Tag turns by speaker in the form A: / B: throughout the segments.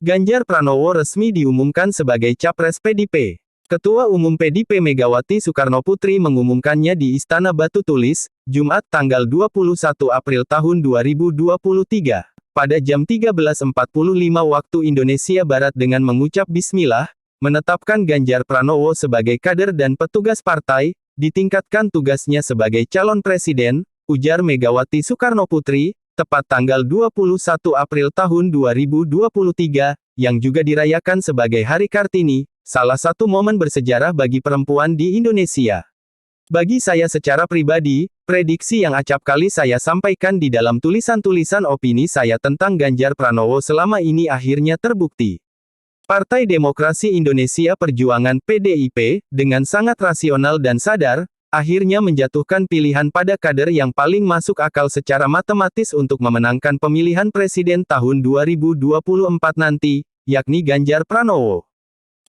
A: Ganjar Pranowo resmi diumumkan sebagai Capres PDIP. Ketua Umum PDIP Megawati Soekarnoputri mengumumkannya di Istana Batu Tulis, Jumat tanggal 21 April tahun 2023, pada jam 13.45 waktu Indonesia Barat dengan mengucap Bismillah, menetapkan Ganjar Pranowo sebagai kader dan petugas partai, ditingkatkan tugasnya sebagai calon presiden, ujar Megawati Soekarnoputri, tepat tanggal 21 April tahun 2023, yang juga dirayakan sebagai Hari Kartini, salah satu momen bersejarah bagi perempuan di Indonesia. Bagi saya secara pribadi, prediksi yang acap kali saya sampaikan di dalam tulisan-tulisan opini saya tentang Ganjar Pranowo selama ini akhirnya terbukti. Partai Demokrasi Indonesia Perjuangan (PDIP), dengan sangat rasional dan sadar, akhirnya menjatuhkan pilihan pada kader yang paling masuk akal secara matematis untuk memenangkan pemilihan presiden tahun 2024 nanti, yakni Ganjar Pranowo.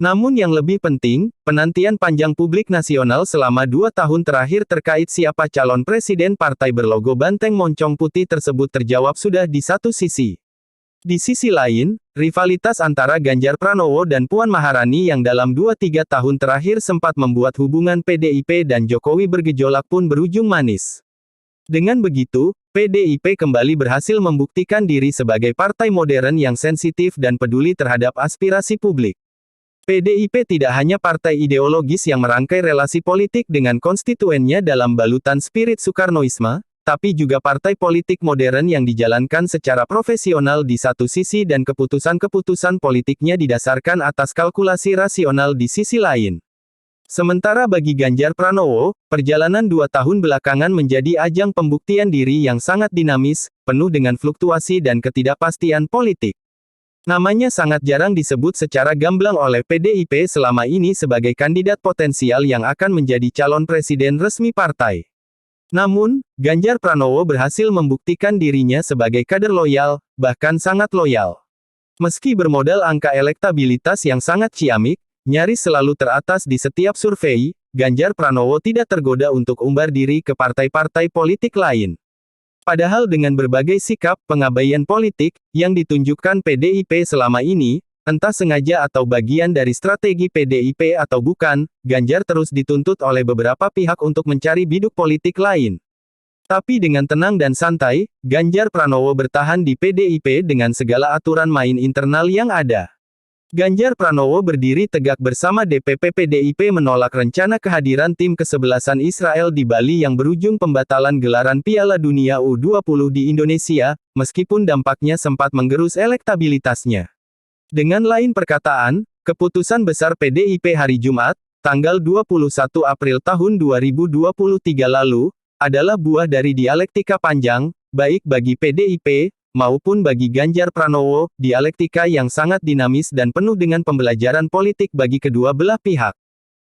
A: Namun yang lebih penting, penantian panjang publik nasional selama 2 tahun terakhir terkait siapa calon presiden partai berlogo banteng moncong putih tersebut terjawab sudah di satu sisi. Di sisi lain, rivalitas antara Ganjar Pranowo dan Puan Maharani yang dalam 2-3 tahun terakhir sempat membuat hubungan PDIP dan Jokowi bergejolak pun berujung manis. Dengan begitu, PDIP kembali berhasil membuktikan diri sebagai partai modern yang sensitif dan peduli terhadap aspirasi publik. PDIP tidak hanya partai ideologis yang merangkai relasi politik dengan konstituennya dalam balutan spirit Soekarnoisme, tapi juga partai politik modern yang dijalankan secara profesional di satu sisi dan keputusan-keputusan politiknya didasarkan atas kalkulasi rasional di sisi lain. Sementara bagi Ganjar Pranowo, perjalanan 2 tahun belakangan menjadi ajang pembuktian diri yang sangat dinamis, penuh dengan fluktuasi dan ketidakpastian politik. Namanya sangat jarang disebut secara gamblang oleh PDIP selama ini sebagai kandidat potensial yang akan menjadi calon presiden resmi partai. Namun, Ganjar Pranowo berhasil membuktikan dirinya sebagai kader loyal, bahkan sangat loyal. Meski bermodal angka elektabilitas yang sangat ciamik, nyaris selalu teratas di setiap survei, Ganjar Pranowo tidak tergoda untuk umbar diri ke partai-partai politik lain. Padahal dengan berbagai sikap pengabaian politik yang ditunjukkan PDIP selama ini, entah sengaja atau bagian dari strategi PDIP atau bukan, Ganjar terus dituntut oleh beberapa pihak untuk mencari biduk politik lain. Tapi dengan tenang dan santai, Ganjar Pranowo bertahan di PDIP dengan segala aturan main internal yang ada. Ganjar Pranowo berdiri tegak bersama DPP PDIP menolak rencana kehadiran tim kesebelasan Israel di Bali yang berujung pembatalan gelaran Piala Dunia U20 di Indonesia, meskipun dampaknya sempat menggerus elektabilitasnya. Dengan lain perkataan, keputusan besar PDIP hari Jumat, tanggal 21 April tahun 2023 lalu, adalah buah dari dialektika panjang, baik bagi PDIP, maupun bagi Ganjar Pranowo, dialektika yang sangat dinamis dan penuh dengan pembelajaran politik bagi kedua belah pihak.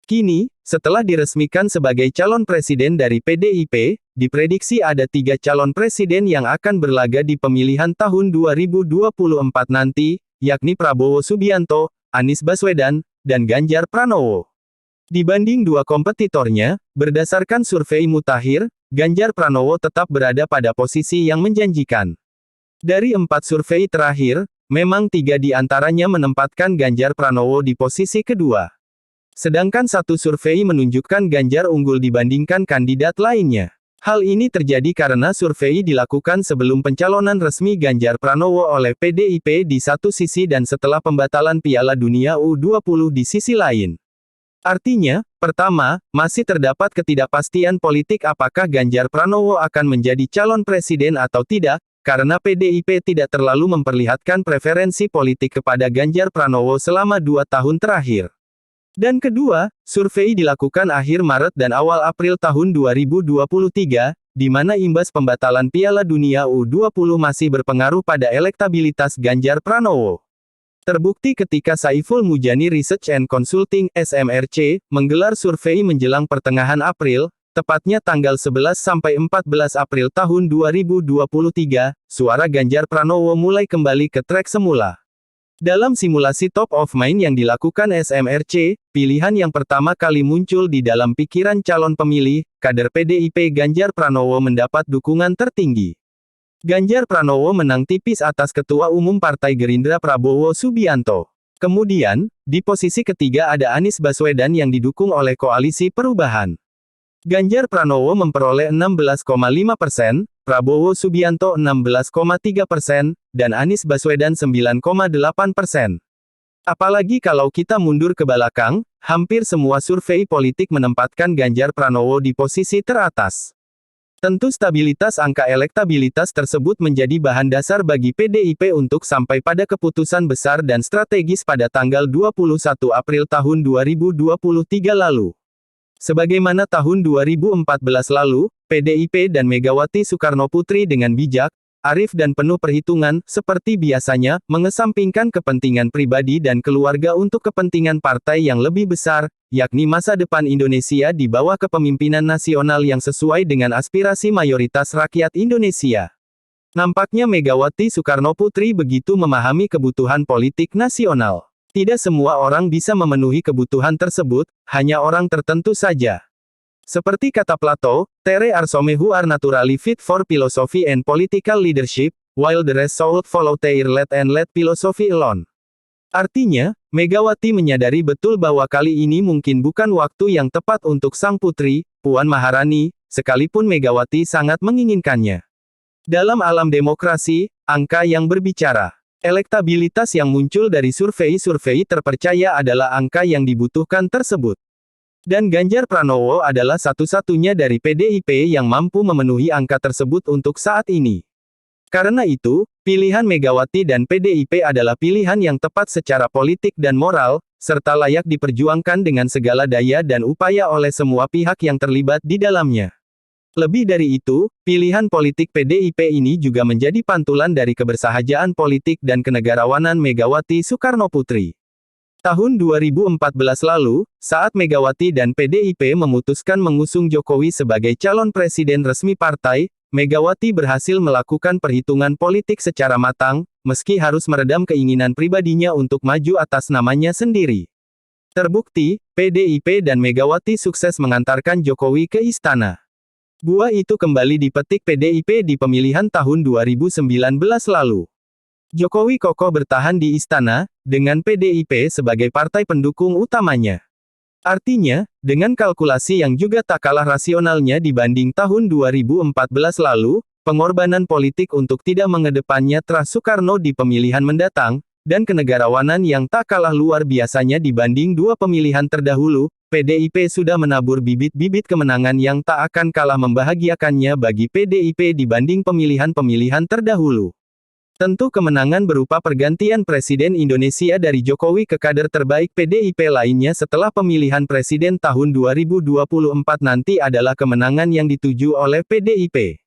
A: Kini, setelah diresmikan sebagai calon presiden dari PDIP, diprediksi ada 3 calon presiden yang akan berlaga di pemilihan tahun 2024 nanti, yakni Prabowo Subianto, Anies Baswedan, dan Ganjar Pranowo. Dibanding 2 kompetitornya, berdasarkan survei Mutakhir, Ganjar Pranowo tetap berada pada posisi yang menjanjikan. Dari 4 survei terakhir, memang 3 di antaranya menempatkan Ganjar Pranowo di posisi kedua. Sedangkan 1 survei menunjukkan Ganjar unggul dibandingkan kandidat lainnya. Hal ini terjadi karena survei dilakukan sebelum pencalonan resmi Ganjar Pranowo oleh PDIP di satu sisi dan setelah pembatalan Piala Dunia U20 di sisi lain. Artinya, pertama, masih terdapat ketidakpastian politik apakah Ganjar Pranowo akan menjadi calon presiden atau tidak, karena PDIP tidak terlalu memperlihatkan preferensi politik kepada Ganjar Pranowo selama 2 tahun terakhir. Dan kedua, survei dilakukan akhir Maret dan awal April tahun 2023, di mana imbas pembatalan Piala Dunia U20 masih berpengaruh pada elektabilitas Ganjar Pranowo. Terbukti ketika Saiful Mujani Research and Consulting (SMRC) menggelar survei menjelang pertengahan April, tepatnya tanggal 11-14 April tahun 2023, suara Ganjar Pranowo mulai kembali ke trek semula. Dalam simulasi top of mind yang dilakukan SMRC, pilihan yang pertama kali muncul di dalam pikiran calon pemilih, kader PDIP Ganjar Pranowo mendapat dukungan tertinggi. Ganjar Pranowo menang tipis atas Ketua Umum Partai Gerindra Prabowo Subianto. Kemudian, di posisi ketiga ada Anies Baswedan yang didukung oleh Koalisi Perubahan. Ganjar Pranowo memperoleh 16,5%, Prabowo Subianto 16,3%, dan Anies Baswedan 9,8%. Apalagi kalau kita mundur ke belakang, hampir semua survei politik menempatkan Ganjar Pranowo di posisi teratas. Tentu stabilitas angka elektabilitas tersebut menjadi bahan dasar bagi PDIP untuk sampai pada keputusan besar dan strategis pada tanggal 21 April tahun 2023 lalu. Sebagaimana tahun 2014 lalu, PDIP dan Megawati Soekarnoputri dengan bijak, arif dan penuh perhitungan, seperti biasanya, mengesampingkan kepentingan pribadi dan keluarga untuk kepentingan partai yang lebih besar, yakni masa depan Indonesia di bawah kepemimpinan nasional yang sesuai dengan aspirasi mayoritas rakyat Indonesia. Nampaknya Megawati Soekarnoputri begitu memahami kebutuhan politik nasional. Tidak semua orang bisa memenuhi kebutuhan tersebut, hanya orang tertentu saja. Seperti kata Plato, "There are some who are naturally fit for philosophy and political leadership, while the rest should follow their lead and let philosophy alone." Artinya, Megawati menyadari betul bahwa kali ini mungkin bukan waktu yang tepat untuk sang putri, Puan Maharani, sekalipun Megawati sangat menginginkannya. Dalam alam demokrasi, angka yang berbicara. Elektabilitas yang muncul dari survei-survei terpercaya adalah angka yang dibutuhkan tersebut. Dan Ganjar Pranowo adalah satu-satunya dari PDIP yang mampu memenuhi angka tersebut untuk saat ini. Karena itu, pilihan Megawati dan PDIP adalah pilihan yang tepat secara politik dan moral, serta layak diperjuangkan dengan segala daya dan upaya oleh semua pihak yang terlibat di dalamnya. Lebih dari itu, pilihan politik PDIP ini juga menjadi pantulan dari kebersahajaan politik dan kenegarawanan Megawati Soekarnoputri. Tahun 2014 lalu, saat Megawati dan PDIP memutuskan mengusung Jokowi sebagai calon presiden resmi partai, Megawati berhasil melakukan perhitungan politik secara matang, meski harus meredam keinginan pribadinya untuk maju atas namanya sendiri. Terbukti, PDIP dan Megawati sukses mengantarkan Jokowi ke istana. Buah itu kembali dipetik PDIP di pemilihan tahun 2019 lalu. Jokowi kokoh bertahan di istana, dengan PDIP sebagai partai pendukung utamanya. Artinya, dengan kalkulasi yang juga tak kalah rasionalnya dibanding tahun 2014 lalu, pengorbanan politik untuk tidak mengedepannya Tra Soekarno di pemilihan mendatang, dan kenegarawanan yang tak kalah luar biasanya dibanding dua pemilihan terdahulu, PDIP sudah menabur bibit-bibit kemenangan yang tak akan kalah membahagiakannya bagi PDIP dibanding pemilihan-pemilihan terdahulu. Tentu kemenangan berupa pergantian Presiden Indonesia dari Jokowi ke kader terbaik PDIP lainnya setelah pemilihan presiden tahun 2024 nanti adalah kemenangan yang dituju oleh PDIP.